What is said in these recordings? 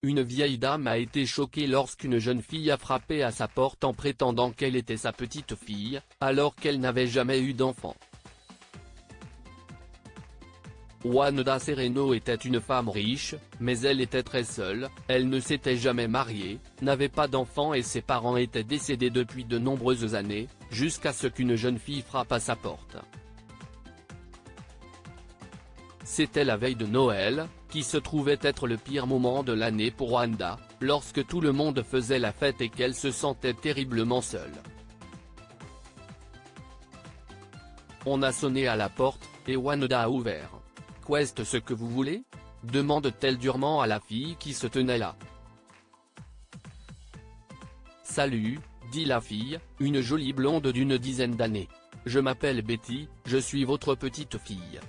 une vieille dame a été choquée lorsqu'une jeune fille a frappé à sa porte en prétendant qu'elle était sa petite fille, alors qu'elle n'avait jamais eu d'enfant. Wanda Sereno était une femme riche, mais elle était très seule, elle ne s'était jamais mariée, n'avait pas d'enfant et ses parents étaient décédés depuis de nombreuses années, jusqu'à ce qu'une jeune fille frappe à sa porte. C'était la veille de Noël, qui se trouvait être le pire moment de l'année pour Wanda, lorsque tout le monde faisait la fête et qu'elle se sentait terriblement seule. On a sonné à la porte, et Wanda a ouvert. « Qu'est-ce que vous voulez ?» demande-t-elle durement à la fille qui se tenait là. « Salut », dit la fille, une jolie blonde d'une dizaine d'années. « Je m'appelle Betty, je suis votre petite fille. »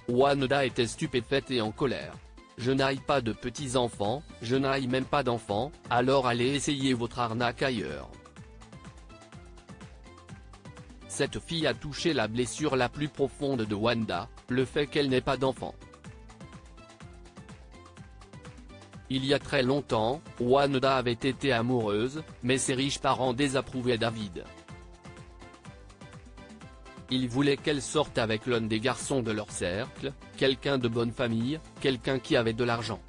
Wanda était stupéfaite et en colère. « Je n'aille pas de petits-enfants, je n'aille même pas d'enfants, alors allez essayer votre arnaque ailleurs. » Cette fille a touché la blessure la plus profonde de Wanda, le fait qu'elle n'ait pas d'enfant. Il y a très longtemps, Wanda avait été amoureuse, mais ses riches parents désapprouvaient David. Ils voulaient qu'elle sorte avec l'un des garçons de leur cercle, quelqu'un de bonne famille, quelqu'un qui avait de l'argent.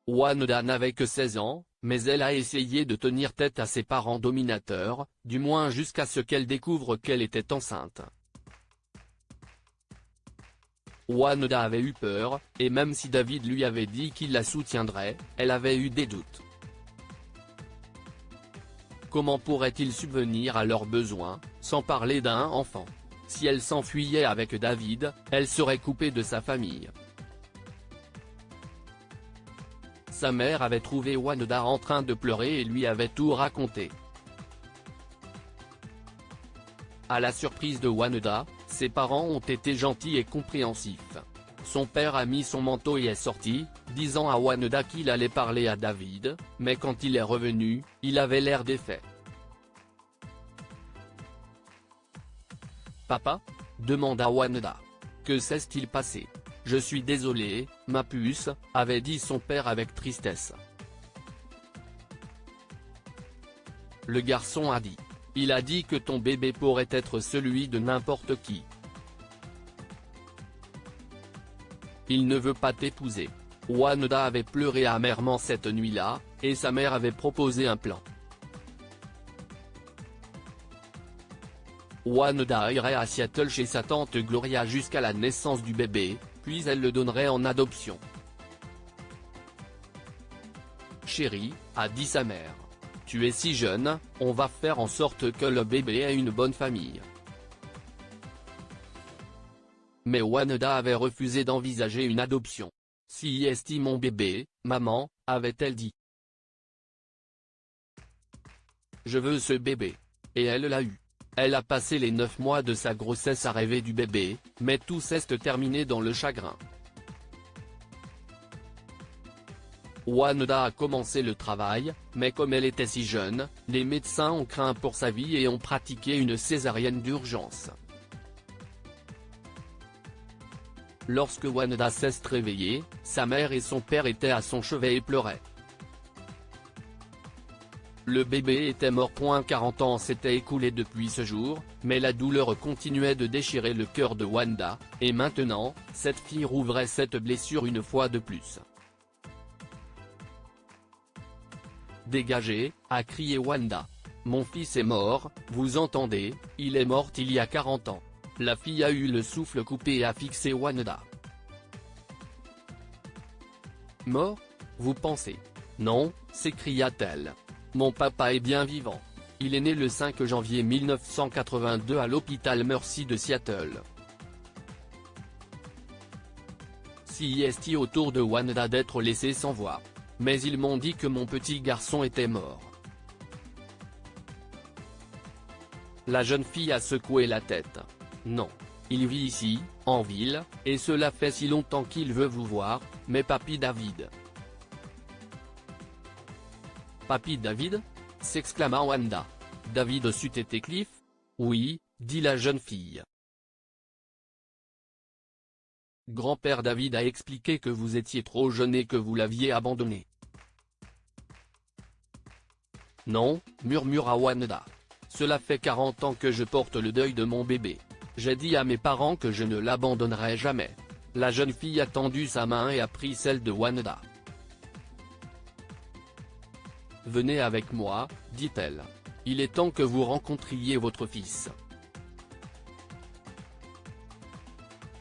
Wanda n'avait que 16 ans, mais elle a essayé de tenir tête à ses parents dominateurs, du moins jusqu'à ce qu'elle découvre qu'elle était enceinte. Wanda avait eu peur, et même si David lui avait dit qu'il la soutiendrait, elle avait eu des doutes. Comment pourrait-il subvenir à leurs besoins, sans parler d'un enfant? Si elle s'enfuyait avec David, elle serait coupée de sa famille. Sa mère avait trouvé Wanda en train de pleurer et lui avait tout raconté. À la surprise de Wanda, ses parents ont été gentils et compréhensifs. Son père a mis son manteau et est sorti, disant à Wanda qu'il allait parler à David, mais quand il est revenu, il avait l'air défait. « Papa ?» demanda Wanda. « Que s'est-il passé ? Je suis désolé, ma puce », avait dit son père avec tristesse. Le garçon a dit. « Il a dit que ton bébé pourrait être celui de n'importe qui. Il ne veut pas t'épouser. » Wanda avait pleuré amèrement cette nuit-là, et sa mère avait proposé un plan. Wanda irait à Seattle chez sa tante Gloria jusqu'à la naissance du bébé, puis elle le donnerait en adoption. « Chérie », a dit sa mère. « Tu es si jeune, on va faire en sorte que le bébé ait une bonne famille. » Mais Wanda avait refusé d'envisager une adoption. « Si est mon bébé, maman », avait-elle dit. « Je veux ce bébé. » Et elle l'a eu. Elle a passé les 9 mois de sa grossesse à rêver du bébé, mais tout s'est terminé dans le chagrin. Wanda a commencé le travail, mais comme elle était si jeune, les médecins ont craint pour sa vie et ont pratiqué une césarienne d'urgence. Lorsque Wanda s'est réveillée, sa mère et son père étaient à son chevet et pleuraient. Le bébé était mort. 40 ans s'étaient écoulés depuis ce jour, mais la douleur continuait de déchirer le cœur de Wanda, et maintenant, cette fille rouvrait cette blessure une fois de plus. « Dégagez !» a crié Wanda. « Mon fils est mort, vous entendez, il est mort il y a 40 ans. » La fille a eu le souffle coupé et a fixé Wanda. « Mort ? Vous pensez ? Non !» s'écria-t-elle. « Mon papa est bien vivant. Il est né le 5 janvier 1982 à l'hôpital Mercy de Seattle. » Si est autour de Wanda d'être laissée sans voix. « Mais ils m'ont dit que mon petit garçon était mort. » La jeune fille a secoué la tête. « Non. Il vit ici, en ville, et cela fait si longtemps qu'il veut vous voir, mais papy David. » « Papy David ?» s'exclama Wanda. « David c'eût été Cliff ? » « Oui, » dit la jeune fille. Grand-père David a expliqué que vous étiez trop jeune et que vous l'aviez abandonné. Non, murmura Wanda. Cela fait 40 ans que je porte le deuil de mon bébé. J'ai dit à mes parents que je ne l'abandonnerai jamais. La jeune fille a tendu sa main et a pris celle de Wanda. Venez avec moi, dit-elle. Il est temps que vous rencontriez votre fils.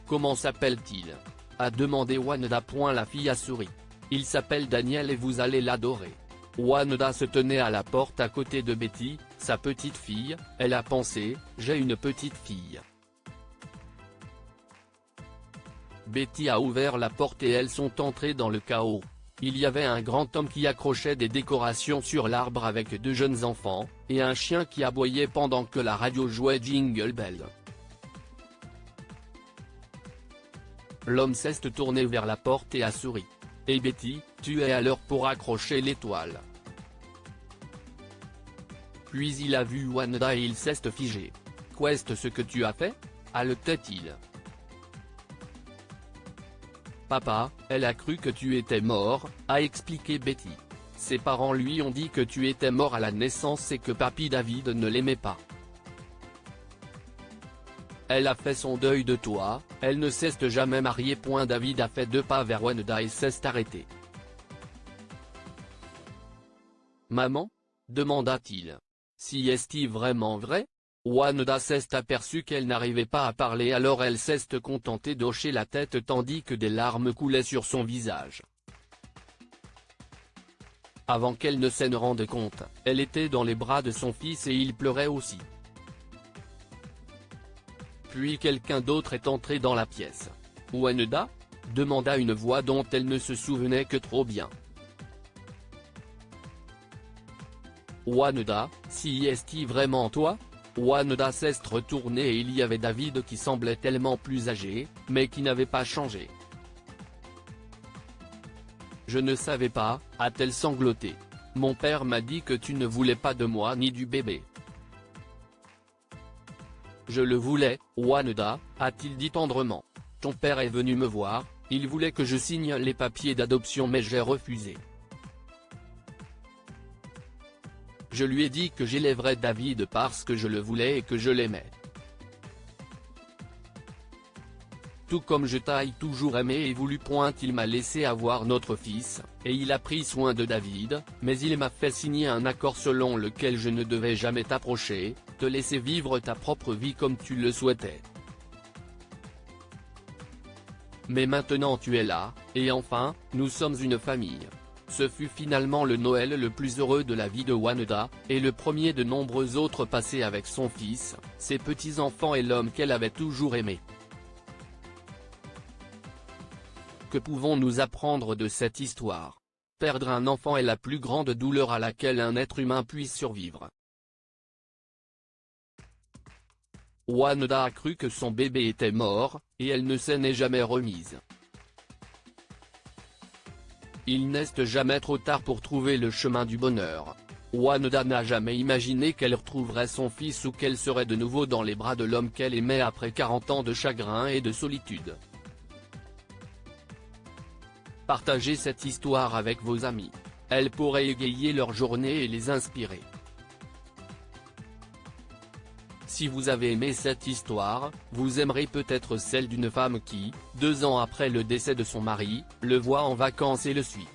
Comment s'appelle-t-il ? A demandé Wanda. La fille a souri. Il s'appelle Daniel et vous allez l'adorer. Wanda se tenait à la porte à côté de Betty, sa petite fille. Elle a pensé, j'ai une petite fille. Betty a ouvert la porte et elles sont entrées dans le chaos. Il y avait un grand homme qui accrochait des décorations sur l'arbre avec deux jeunes enfants, et un chien qui aboyait pendant que la radio jouait Jingle Bell. L'homme s'est tourné vers la porte et a souri. « Et Betty, tu es à l'heure pour accrocher l'étoile. » Puis il a vu Wanda et il s'est figé. « Qu'est-ce ce que tu as fait ?» haletait-il. « Papa, elle a cru que tu étais mort, » a expliqué Betty. Ses parents lui ont dit que tu étais mort à la naissance et que papy David ne l'aimait pas. Elle a fait son deuil de toi, elle ne s'est jamais mariée. David a fait 2 pas vers Wanda et s'est arrêté. « Maman ?» demanda-t-il. « Si est-il vraiment vrai ?» Wanda s'est aperçue qu'elle n'arrivait pas à parler, alors elle s'est contentée d'hocher la tête tandis que des larmes coulaient sur son visage. Avant qu'elle ne s'en rende compte, elle était dans les bras de son fils et il pleurait aussi. Puis quelqu'un d'autre est entré dans la pièce. « Wanda ?» demanda une voix dont elle ne se souvenait que trop bien. « Wanda, si est-il vraiment toi ?» Wanda s'est retournée et il y avait David qui semblait tellement plus âgé, mais qui n'avait pas changé. « Je ne savais pas, » a-t-elle sangloté. « Mon père m'a dit que tu ne voulais pas de moi ni du bébé. » Je le voulais, Wanda, a-t-il dit tendrement. Ton père est venu me voir, il voulait que je signe les papiers d'adoption mais j'ai refusé. Je lui ai dit que j'élèverais David parce que je le voulais et que je l'aimais. Tout comme je t'ai toujours aimé et voulu. Il m'a laissé avoir notre fils, et il a pris soin de David, mais il m'a fait signer un accord selon lequel je ne devais jamais t'approcher, te laisser vivre ta propre vie comme tu le souhaitais. Mais maintenant tu es là, et enfin, nous sommes une famille. Ce fut finalement le Noël le plus heureux de la vie de Wanda, et le premier de nombreux autres passés avec son fils, ses petits-enfants et l'homme qu'elle avait toujours aimé. Que pouvons-nous apprendre de cette histoire ? Perdre un enfant est la plus grande douleur à laquelle un être humain puisse survivre. Wanda a cru que son bébé était mort, et elle ne s'en est jamais remise. Il n'est jamais trop tard pour trouver le chemin du bonheur. Wanda n'a jamais imaginé qu'elle retrouverait son fils ou qu'elle serait de nouveau dans les bras de l'homme qu'elle aimait après 40 ans de chagrin et de solitude. Partagez cette histoire avec vos amis. Elle pourrait égayer leur journée et les inspirer. Si vous avez aimé cette histoire, vous aimerez peut-être celle d'une femme qui, 2 ans après le décès de son mari, le voit en vacances et le suit.